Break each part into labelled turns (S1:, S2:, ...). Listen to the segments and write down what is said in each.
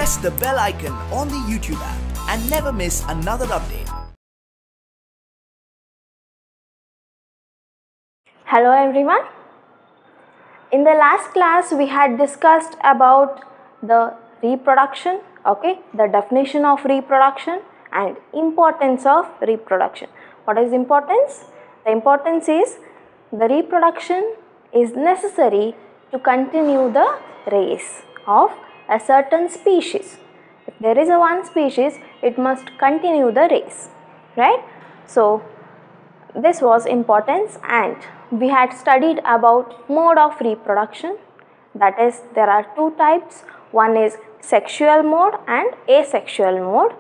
S1: press the bell icon on the YouTube app and never miss another update.
S2: Hello everyone. In the last class we had discussed about the reproduction, the definition of reproduction and importance of reproduction. What is importance? The importance is the reproduction is necessary to continue the race of a certain species. If there is a one species, it must continue the race, right? So this was importance, and we had studied about mode of reproduction. That is, there are two types. One is sexual mode and asexual mode.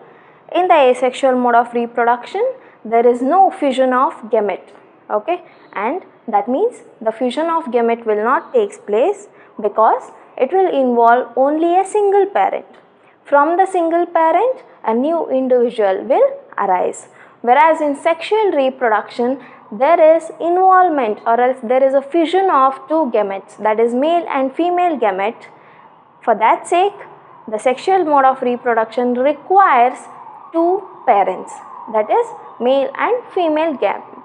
S2: In the asexual mode of reproduction, there is no fusion of gamete, and that means the fusion of gamete will not take place because it will involve only a single parent. From the single parent, a new individual will arise. Whereas in sexual reproduction, there is involvement or else there is a fusion of two gametes, that is male and female gamete. For that sake, the sexual mode of reproduction requires two parents, that is male and female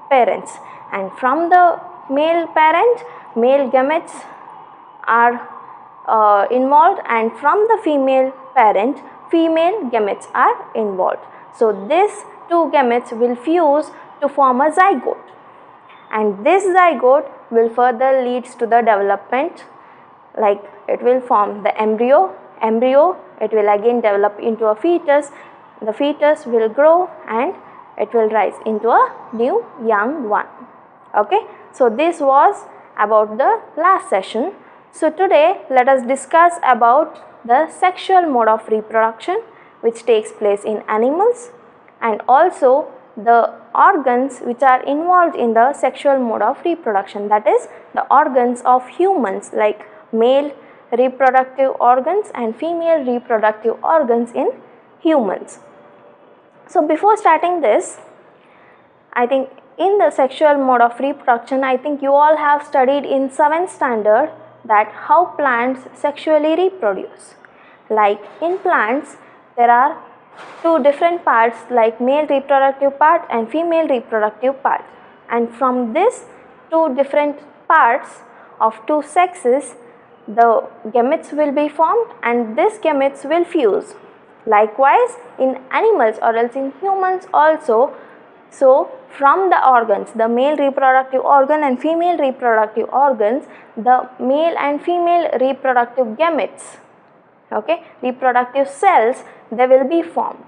S2: parents. And from the male parent, male gametes are involved, and from the female parent, female gametes are involved. So these two gametes will fuse to form a zygote, and this zygote will further leads to the development, like it will form the embryo, it will again develop into a fetus, the fetus will grow and it will rise into a new young one. So this was about the last session. So today let us discuss about the sexual mode of reproduction which takes place in animals, and also the organs which are involved in the sexual mode of reproduction, that is the organs of humans, like male reproductive organs and female reproductive organs in humans. So before starting this, I think in the sexual mode of reproduction, I think you all have studied in 7th standard that how plants sexually reproduce. Like in plants, there are two different parts, like male reproductive part and female reproductive part, and from this two different parts of two sexes, the gametes will be formed and these gametes will fuse. Likewise in animals or else in humans also. So from the organs, the male reproductive organ and female reproductive organs, the male and female reproductive gametes, reproductive cells, they will be formed,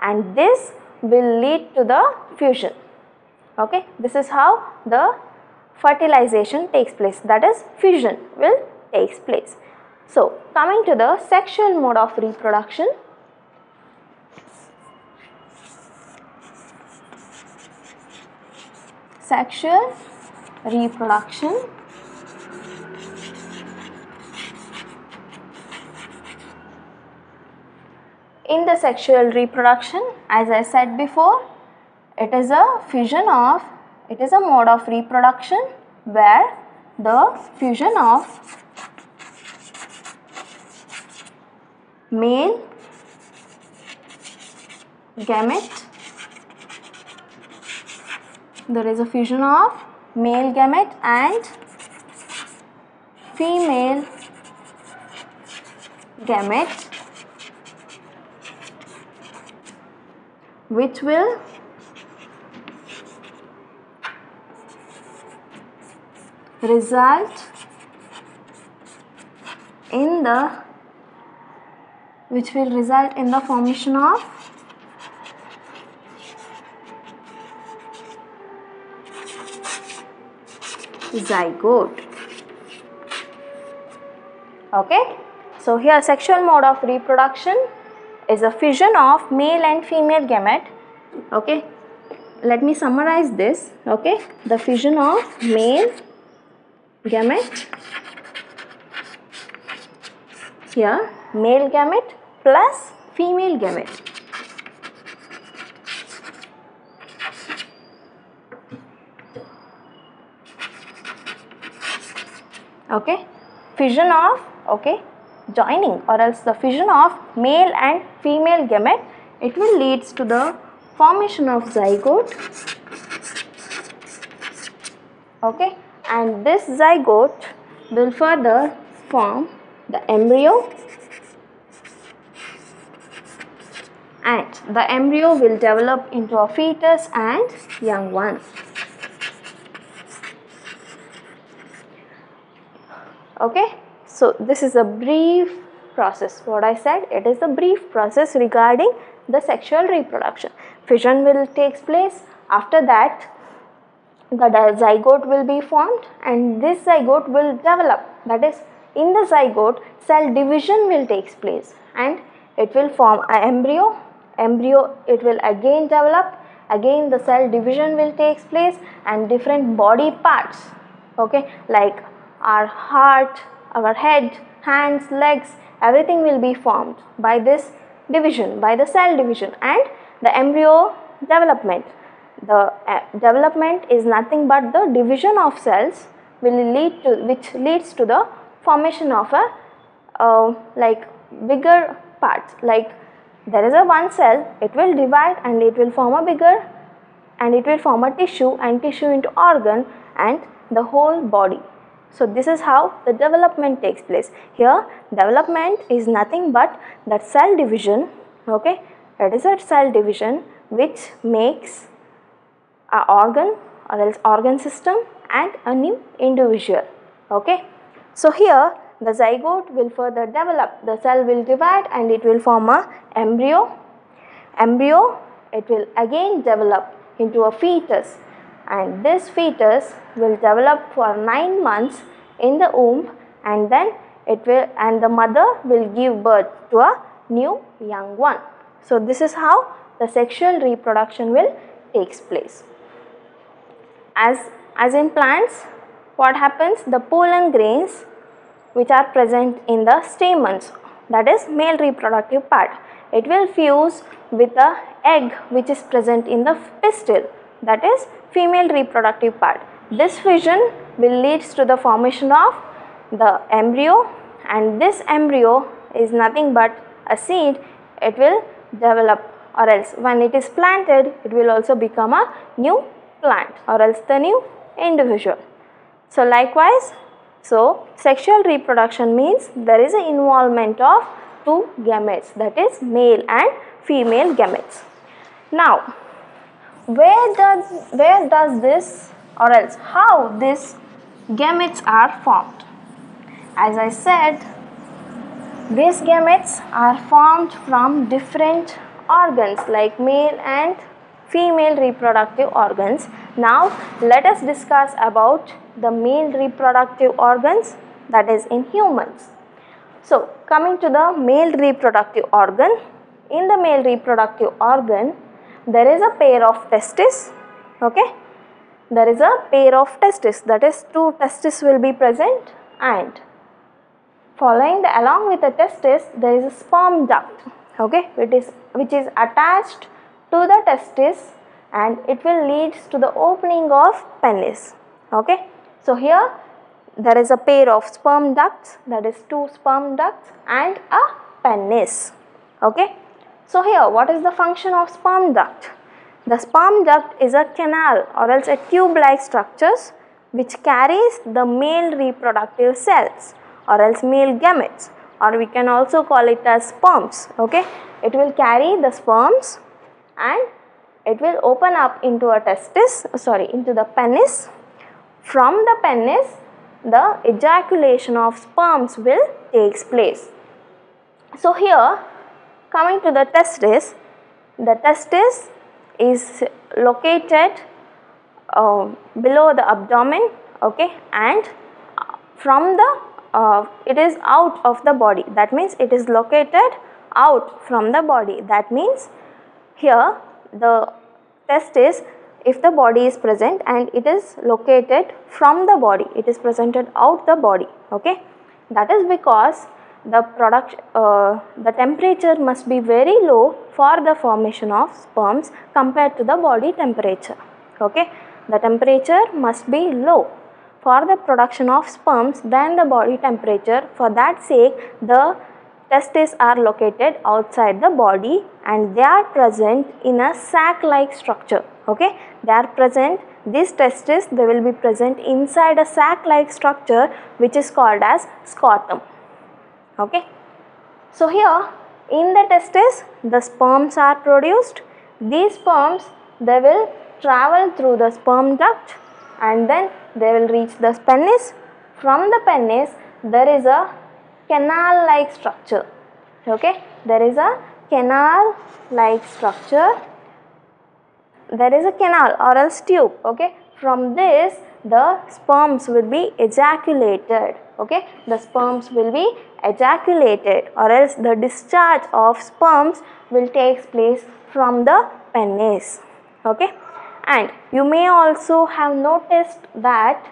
S2: and this will lead to the fusion. This is how the fertilization takes place, that is fusion will takes place. So coming to the sexual mode of reproduction. Sexual reproduction in the sexual reproduction, as I said before, it is a mode of reproduction where the fusion of male gamete, there is a fusion of male gamete and female gamete, which will result in the formation of zygote. So here sexual mode of reproduction is a fusion of male and female gamete. Let me summarize this. The fusion of male gamete, here male gamete plus female gamete. Fusion of joining or else the fission of male and female gamete, it will leads to the formation of zygote. Okay, and this zygote will further form the embryo, and the embryo will develop into a fetus and young one. Okay, so this is a brief process. What I said, it is a brief process regarding the sexual reproduction. Fission will take place. After that, the zygote will be formed, and this zygote will develop. That is, in the zygote, cell division will take place, and it will form an embryo. Embryo, it will again develop. Again, the cell division will take place, and different body parts, okay, like our heart, our head, hands, legs, everything will be formed by this division, by the cell division, and the embryo development. The development is nothing but the division of cells which leads to the formation of a like bigger parts. Like there is a one cell, it will divide and it will form a bigger, and it will form a tissue, and tissue into organ, and the whole body. So this is how the development takes place. Here development is nothing but that cell division, okay, that is a cell division which makes an organ or else organ system and a new individual. Okay, so here the zygote will further develop, the cell will divide and it will form a embryo. Embryo, it will again develop into a fetus, and this fetus will develop for 9 months in the womb, and then the mother will give birth to a new young one. So this is how the sexual reproduction will takes place. As in plants, what happens? The pollen grains which are present in the stamens, that is male reproductive part, it will fuse with the egg which is present in the pistil, that is female reproductive part. This fission will leads to the formation of the embryo, and this embryo is nothing but a seed. It will develop, or else when it is planted, it will also become a new plant or else the new individual. So likewise, so sexual reproduction means there is an involvement of two gametes, that is male and female gametes. Now, where does this, or else how these gametes are formed? As I said, these gametes are formed from different organs like male and female reproductive organs. Now let us discuss about the male reproductive organs, that is in humans. So coming to the male reproductive organ, in the male reproductive organ there is a pair of testes, okay, there is a pair of testes, that is 2 testes will be present, and along with the testes there is a sperm duct, okay, which is attached to the testis, and it will lead to the opening of penis. Okay, so here there is a pair of sperm ducts, that is 2 sperm ducts and a penis. Okay, so here what is the function of sperm duct? The sperm duct is a canal or else a tube-like structures which carries the male reproductive cells or else male gametes, or we can also call it as sperms. Okay, it will carry the sperms and it will open up into a into the penis. From the penis, the ejaculation of sperms will takes place. So here coming to the testis is located below the abdomen, okay, and from the it is out of the body, that means it is located out from the body. That means here the testis, if the body is present and it is located from the body, it is presented out the body. Okay, that is because the temperature must be very low for the formation of sperms compared to the body temperature. Okay, the temperature must be low for the production of sperms than the body temperature. For that sake, the testes are located outside the body and they are present in a sac-like structure. Okay, they are present, these testes, they will be present inside a sac-like structure which is called as scrotum. Okay, so here in the testes the sperms are produced. These sperms, they will travel through the sperm duct and then they will reach the penis. From the penis there is a canal like structure. Okay, there is a canal like structure, there is a canal or else tube. Okay, from this the sperms will be ejaculated. Okay, the sperms will be ejaculated or else the discharge of sperms will take place from the penis. Okay, and you may also have noticed that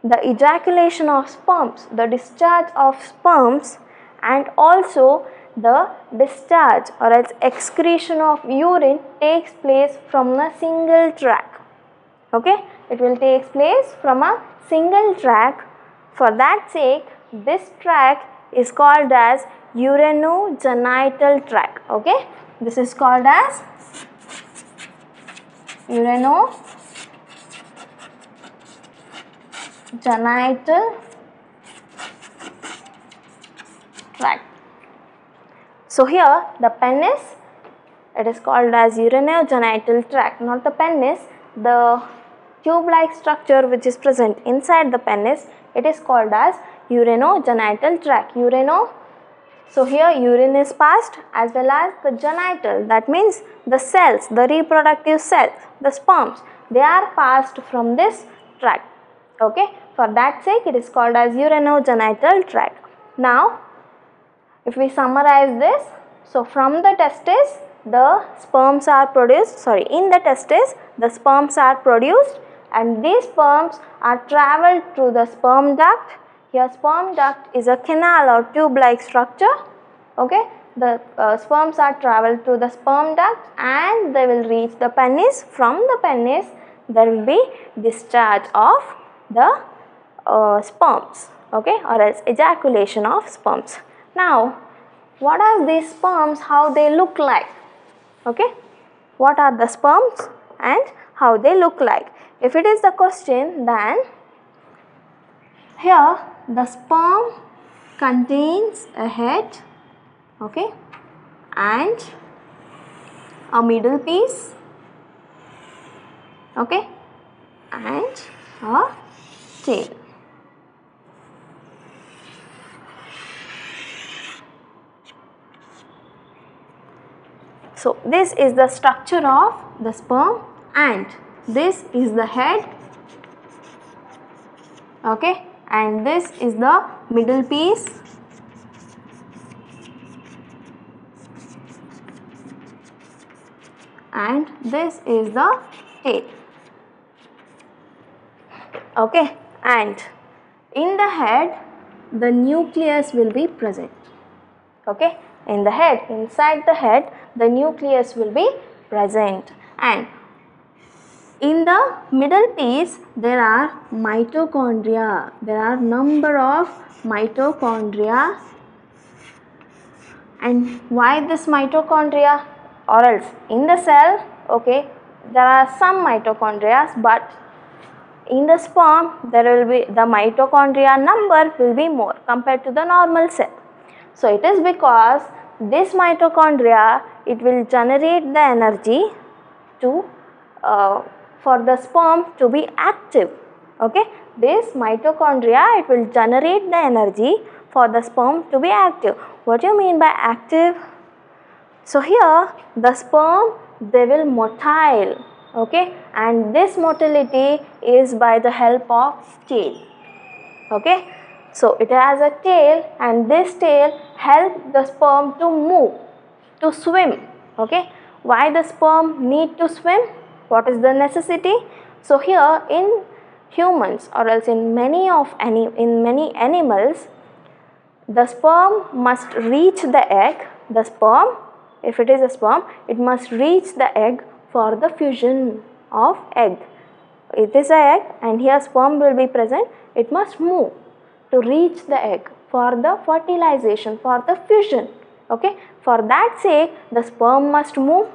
S2: the ejaculation of sperms, the discharge of sperms and also the discharge or else excretion of urine takes place from a single tract. Okay, it will take place from a single tract. For that sake, this tract is called as urinogenital tract. Okay, this is called as urinogenital tract. So here the penis, it is called as urinogenital tract, not the penis. The tube-like structure which is present inside the penis, it is called as urinogenital tract. So here urine is passed as well as the genital, that means the cells, the reproductive cells, the sperms, they are passed from this tract. Okay, for that sake it is called as urinogenital tract. Now if we summarize this, so from the testes the sperms are produced, in the testes the sperms are produced and these sperms are travelled through the sperm duct. Here sperm duct is a canal or tube like structure. Okay, the sperms are travelled through the sperm duct and they will reach the penis. From the penis there will be discharge of the sperms, okay, or else ejaculation of sperms. Now what are these sperms, how they look like? Okay, what are the sperms and how they look like? If it is the question, then here the sperm contains a head, okay, and a middle piece, okay, and a tail. So this is the structure of the sperm and this is the head, okay, and this is the middle piece, and this is the tail. Okay, and in the head the nucleus will be present. Okay, in the head, inside the head the nucleus will be present, and in the middle piece there are mitochondria. There are number of mitochondria. And why this mitochondria? Or else in the cell, okay, there are some mitochondria, but in the sperm there will be the mitochondria number will be more compared to the normal cell. So it is because this mitochondria, it will generate the energy to for the sperm to be active. Okay, this mitochondria, it will generate the energy for the sperm to be active. What do you mean by active? So here the sperm, they will motile, okay, and this motility is by the help of tail. Okay, so it has a tail and this tail helps the sperm to move, to swim. Okay, why the sperm need to swim? What is the necessity? So here in humans or else in many animals, the sperm must reach the egg. The sperm, if it is a sperm, it must reach the egg for the fusion of egg. it is a egg and here sperm will be present, it must move to reach the egg for the fertilization, for the fusion. Okay, for that sake the sperm must move.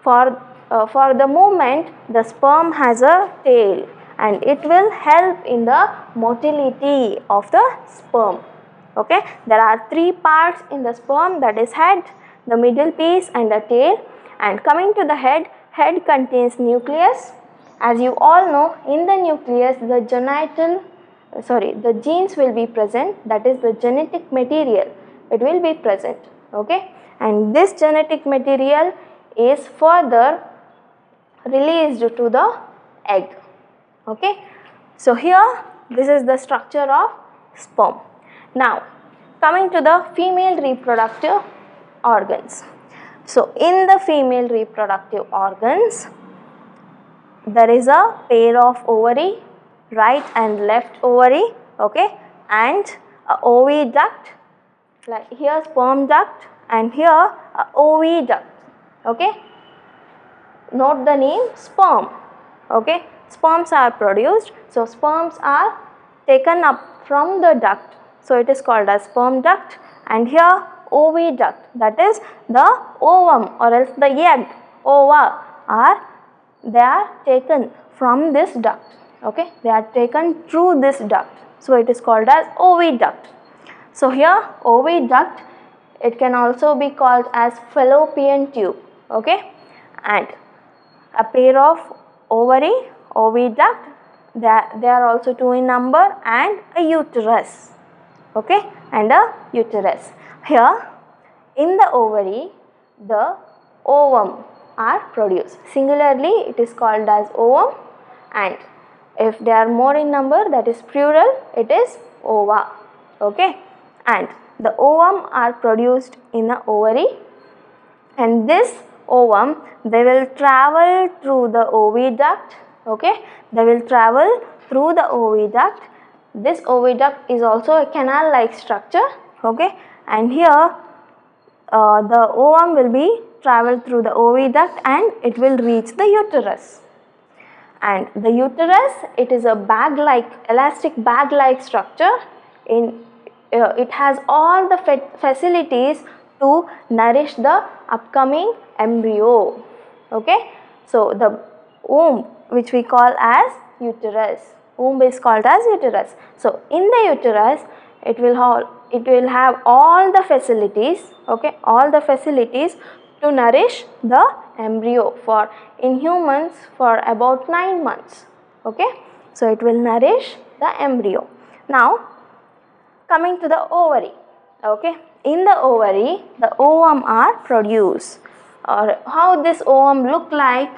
S2: For the movement, the sperm has a tail and it will help in the motility of the sperm. Okay, there are three parts in the sperm, that is head, the middle piece and the tail. And coming to the head, head contains nucleus. As you all know, in the nucleus the genes will be present, that is the genetic material, it will be present. Okay, and this genetic material is further released to the egg. Okay, so here this is the structure of sperm. Now coming to the female reproductive organs. So in the female reproductive organs, there is a pair of ovary, right and left ovary, okay, and a oviduct, like here sperm duct and here a oviduct. Okay, note the name sperm. Okay, sperms are produced, so sperms are taken up from the duct, so it is called as sperm duct. And here oviduct, that is the ovum or else the egg, ova they are taken from this duct. Okay, they are taken through this duct, so it is called as oviduct. So here oviduct, it can also be called as fallopian tube. Okay, and a pair of ovary, oviduct, they are also two in number, and a uterus. Okay, and a uterus. Here in the ovary, the ovum are produced. Singularly it is called as ovum, and if they are more in number, that is plural, it is ova. Okay, and the ovum are produced in the ovary, and this ovum, they will travel through the oviduct. Okay, they will travel through the oviduct. This oviduct is also a canal like structure. Okay, and here the ovum will be travel through the oviduct and it will reach the uterus. And the uterus, it is a bag like, elastic bag like structure. It has all the facilities to nourish the upcoming embryo. Okay, so the womb, which we call as uterus, womb is called as uterus. So in the uterus, it will have all the facilities, okay, all the facilities to nourish the embryo for, in humans, for about 9 months. Okay, so it will nourish the embryo. Now coming to the ovary. Okay, in the ovary, the ovum are produced. Or how this ovum look like?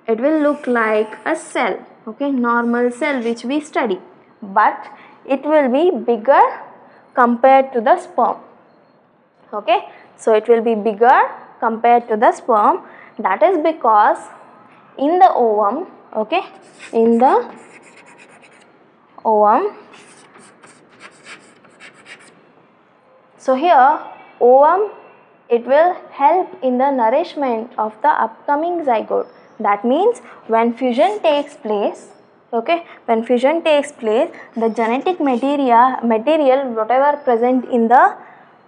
S2: It will look like a cell, okay, normal cell which we study, but it will be bigger compared to the sperm. Okay, so it will be bigger compared to the sperm. That is because in the ovum, okay, in the ovum, so here ovum, it will help in the nourishment of the upcoming zygote. That means when fusion takes place, okay, when fusion takes place, the genetic material whatever present in the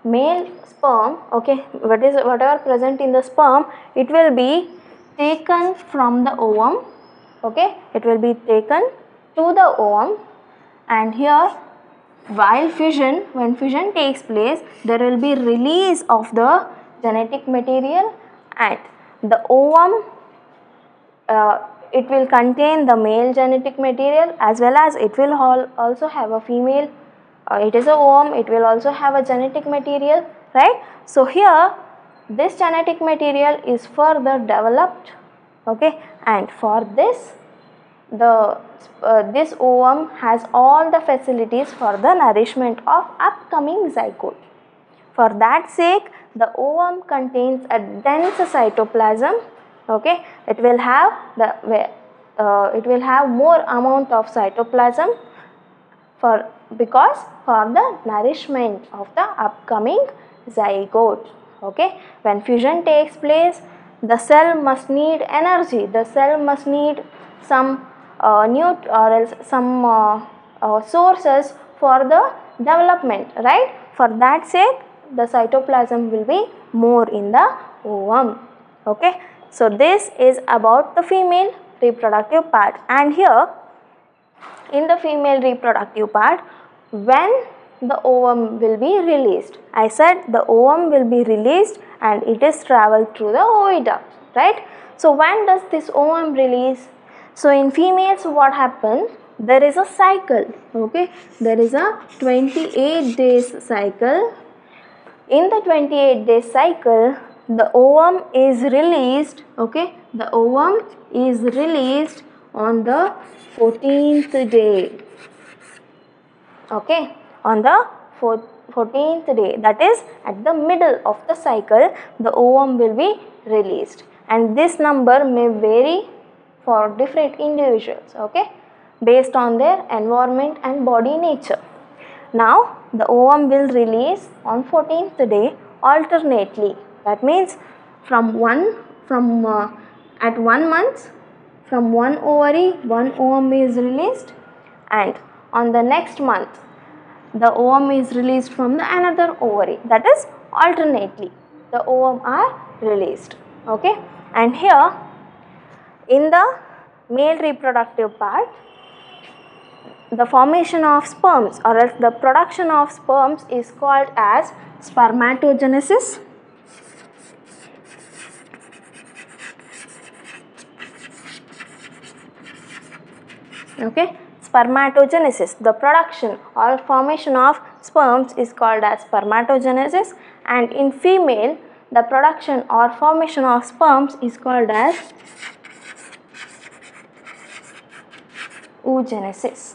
S2: male sperm, okay, whatever present in the sperm, it will be taken from the ovum. Okay, it will be taken to the ovum, and here while fusion, when fusion takes place, there will be release of the genetic material, and the ovum, it will contain the male genetic material as well as it will also have a female. It is a ovum, it will also have a genetic material, right? So here this genetic material is further developed, okay, and for this this ovum has all the facilities for the nourishment of upcoming zygote. For that sake, the ovum contains a dense cytoplasm. Okay, it will have more amount of cytoplasm because for the nourishment of the upcoming zygote. Okay, when fusion takes place, the cell must need energy, the cell must need some sources for the development, right? For that sake, the cytoplasm will be more in the ovum. Okay, so this is about the female reproductive part. And here in the female reproductive part, when the ovum will be released, I said the ovum will be released and it is traveled through the oviduct, right? So when does this ovum release? So in females, what happens? There is a cycle, okay? There is a 28 days cycle. In the 28 days cycle, the ovum is released, okay? The ovum is released on the 14th day, okay? On the 14th day, that is at the middle of the cycle, the ovum will be released, and this number may vary for different individuals, okay, based on their environment and body nature. Now the ovum will release on 14th day alternately. That means at 1 month, from one ovary, one ovum is released, and on the next month the ovum is released from the another ovary. That is alternately the ovum are released, okay. And here in the male reproductive part, the formation of sperms or else the production of sperms is called as spermatogenesis. Okay, spermatogenesis, the production or formation of sperms is called as spermatogenesis, and in female the production or formation of sperms is called as oogenesis.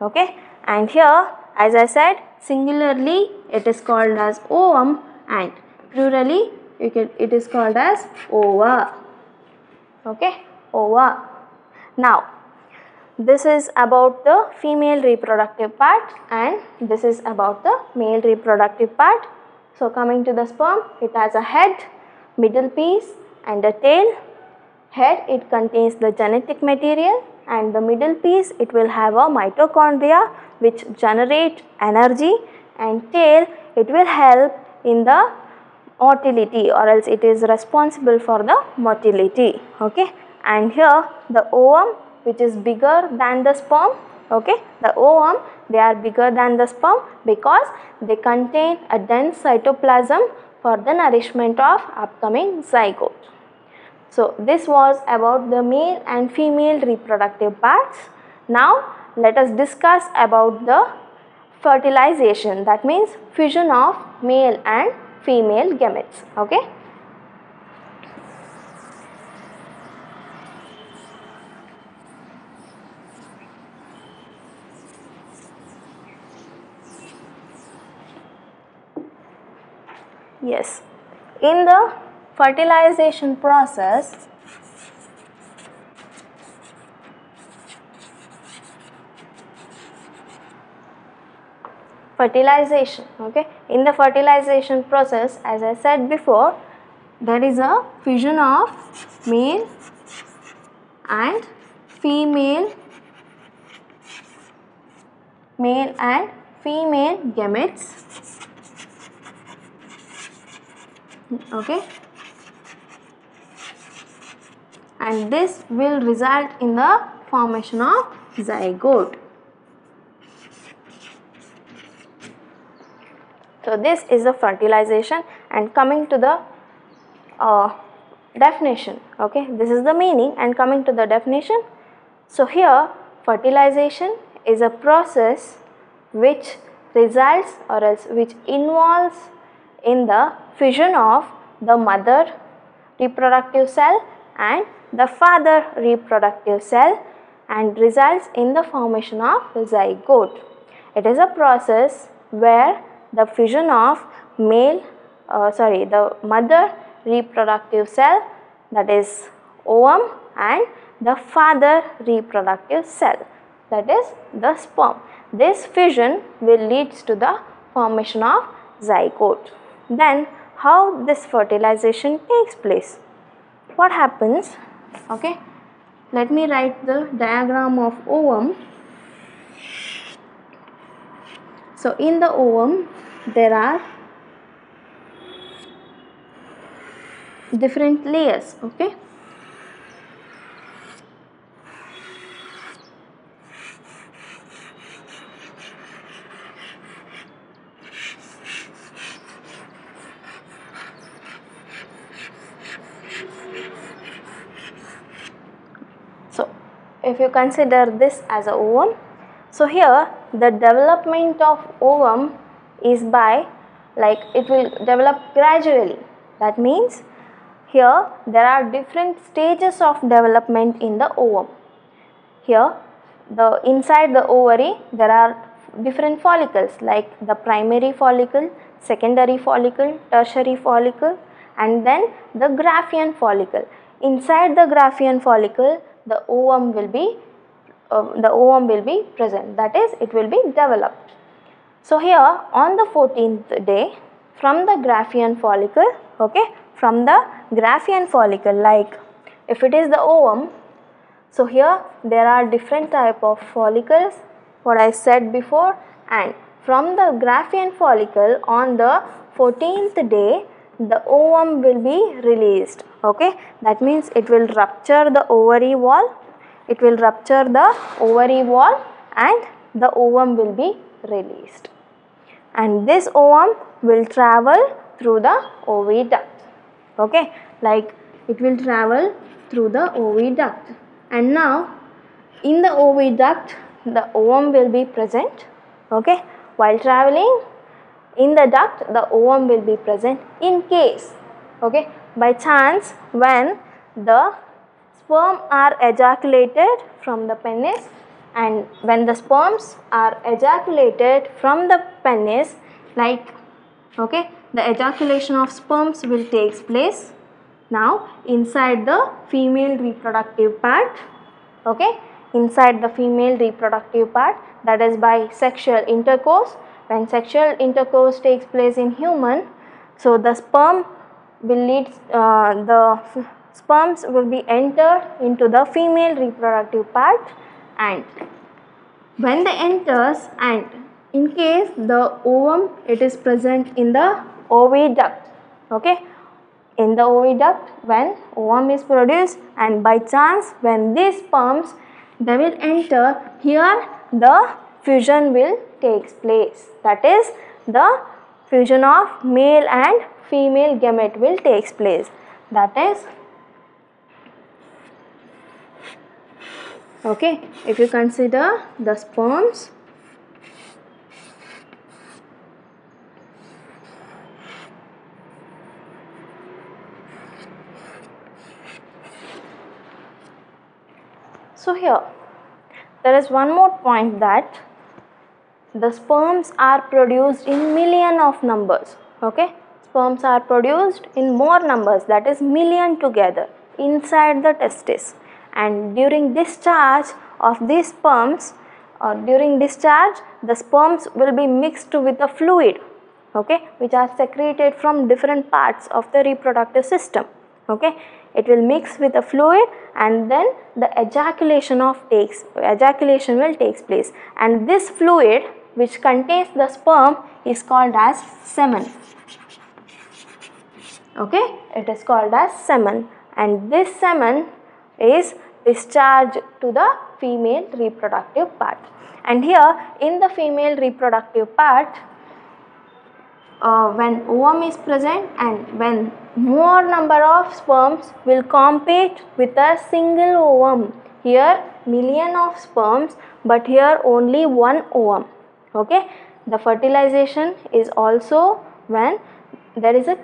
S2: Okay, and here, as I said, singularly it is called as ovum and plurally it is called as ova. Okay, ova. Now this is about the female reproductive part and this is about the male reproductive part. So coming to the sperm, it has a head, middle piece and a tail. Head, it contains the genetic material, and the middle piece, it will have a mitochondria which generate energy, and tail, it will help in the motility or else it is responsible for the motility. Okay, and here the ovum, which is bigger than the sperm, okay, the ovum, they are bigger than the sperm because they contain a dense cytoplasm for the nourishment of upcoming zygote. So this was about the male and female reproductive parts. Now let us discuss about the fertilization, that means fusion of male and female gametes. Okay. Yes, in the fertilization process, okay, in the fertilization process, as I said before, there is a fusion of male and female gametes. Okay, and this will result in the formation of zygote. So this is the fertilization, and coming to the definition, okay, this is the meaning, and coming to the definition. So here fertilization is a process which results or else which involves in the fission of the mother reproductive cell and the father reproductive cell and results in the formation of zygote. It is a process where the fission of the mother reproductive cell, that is ovum, and the father reproductive cell, that is the sperm. This fission will lead to the formation of zygote. Then how this fertilization takes place? what happens? Okay, let me write the diagram of ovum. So in the ovum there are different layers. Okay, so if you consider this as a ovum, so here the development of ovum is by, like, it will develop gradually. That means here there are different stages of development in the ovum. Here the inside the ovary there are different follicles, like the primary follicle, secondary follicle, tertiary follicle, and then the Graafian follicle. Inside the Graafian follicle the ovum will be present, that is, it will be developed. So here on the 14th day from the Graafian follicle, okay, from the Graafian follicle, like if it is the ovum, so here there are different type of follicles, what I said before, and from the Graafian follicle on the 14th day the ovum will be released. Okay, that means it will rupture the ovary wall, and the ovum will be released, and this ovum will travel through the oviduct. Okay, like it will travel through the oviduct, and now in the oviduct the ovum will be present. Okay, while traveling in the duct the ovum will be present. In case, okay, by chance when the sperm are ejaculated from the penis, and when the sperms are ejaculated from the penis, like, okay, the ejaculation of sperms will take place now inside the female reproductive part. Okay, inside the female reproductive part, that is by sexual intercourse. When sexual intercourse takes place in human, so the sperms will be entered into the female reproductive part, and when they enters, and in case the ovum it is present in the oviduct. Okay, in the oviduct when ovum is produced, and by chance when these sperms they will enter, here the fusion will takes place, that is, the fusion of male and female gamete will takes place, that is, okay, if you consider the sperms, so here there is one more point, that the sperms are produced in million of numbers. Okay, sperms are produced in more numbers, that is million together inside the testis, and during discharge of these sperms, or during discharge the sperms will be mixed with a fluid, okay, which are secreted from different parts of the reproductive system. Okay, it will mix with a fluid, and then the ejaculation will takes place, and this fluid which contains the sperm is called as semen. Okay, it is called as semen, and this semen is discharged to the female reproductive part. And here in the female reproductive part, when ovum is present, and when more number of sperms will compete with a single ovum, here million of sperms, but here only one ovum. Okay, the fertilization is also when there is a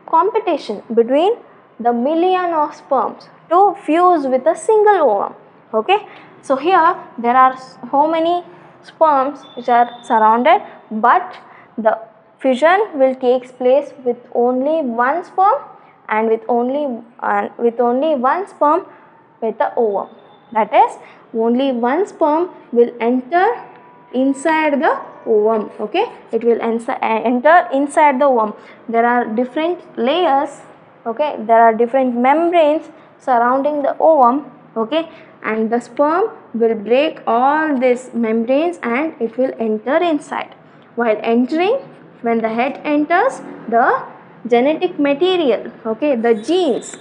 S2: competition between the million of sperms to fuse with a single ovum. Okay, so here there are how many sperms which are surrounded, but the fusion will take place with only one sperm, and with only one sperm with the ovum, that is, only one sperm will enter inside the ovum. Okay, it will enter inside the ovum. There are different layers okay, there are different membranes surrounding the ovum, okay, and the sperm will break all these membranes and it will enter inside. While entering, when the head enters, the genetic material, okay, the genes,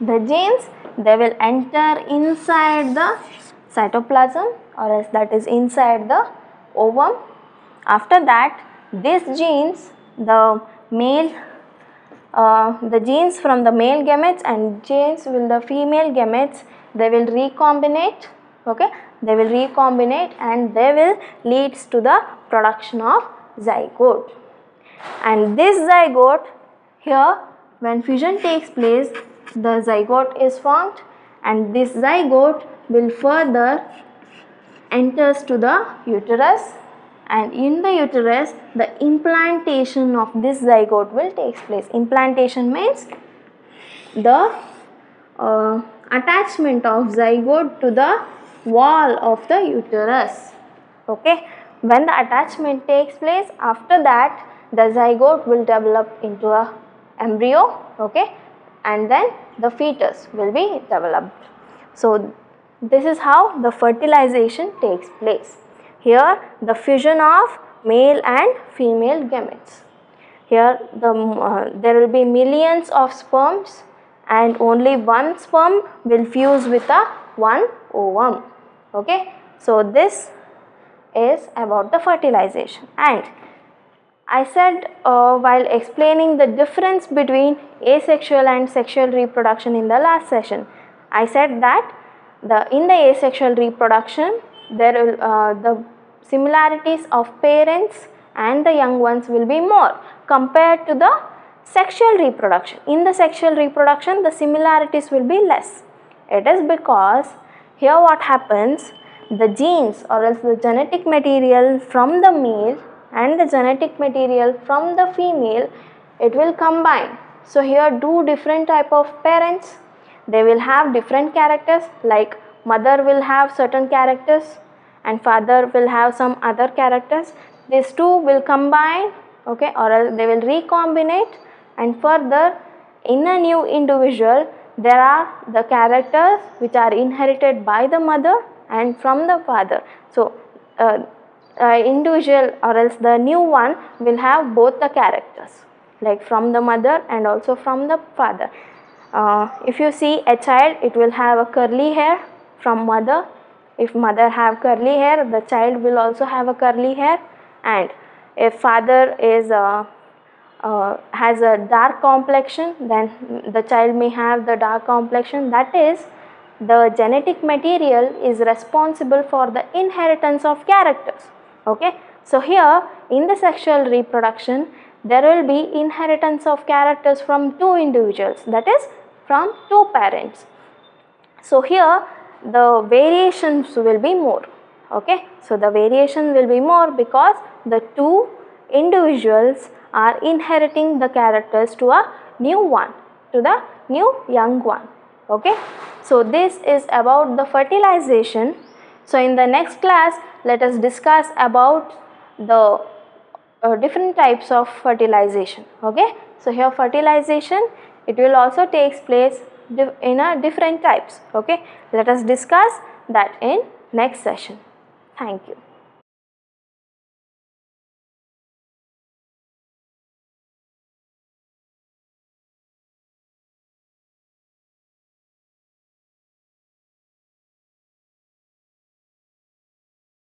S2: they will enter inside the cytoplasm, or else that is inside the ovum. After that, these genes, the genes from the male gametes and genes from the female gametes, they will recombinate, okay, they will recombinate and they will leads to the production of zygote. And this zygote, here when fusion takes place, the zygote is formed, and this zygote will further enters to the uterus, and in the uterus the implantation of this zygote will take place. Implantation means the attachment of zygote to the wall of the uterus, okay. When the attachment takes place, after that the zygote will develop into a embryo, okay, and then the fetus will be developed. So this is how the fertilization takes place. Here the fusion of male and female gametes. Here there will be millions of sperms and only one sperm will fuse with one ovum, okay. So this is about the fertilization. And I said while explaining the difference between asexual and sexual reproduction in the last session, I said that in the asexual reproduction, there will the similarities of parents and the young ones will be more compared to the sexual reproduction. In the sexual reproduction, the similarities will be less. It is because here what happens, the genes or else the genetic material from the male and the genetic material from the female, it will combine. So here two different type of parents, they will have different characters, like mother will have certain characters and father will have some other characters. These two will combine, okay, or else they will recombinate, and further in a new individual there are the characters which are inherited by the mother and from the father. So individual or else the new one will have both the characters, like from the mother and also from the father. If you see a child, it will have a curly hair from mother. If mother have curly hair, the child will also have a curly hair. And if father is has a dark complexion, then the child may have the dark complexion. That is, the genetic material is responsible for the inheritance of characters, okay. So here in the sexual reproduction, there will be inheritance of characters from two individuals, that is from two parents. So here the variations will be more, okay. So the variation will be more because the two individuals are inheriting the characters to a new one, to the new young one, okay. So this is about the fertilization. So in the next class, let us discuss about the different types of fertilization, okay. So here fertilization, it will also takes place in a different types, okay. Let us discuss that in next session. Thank you.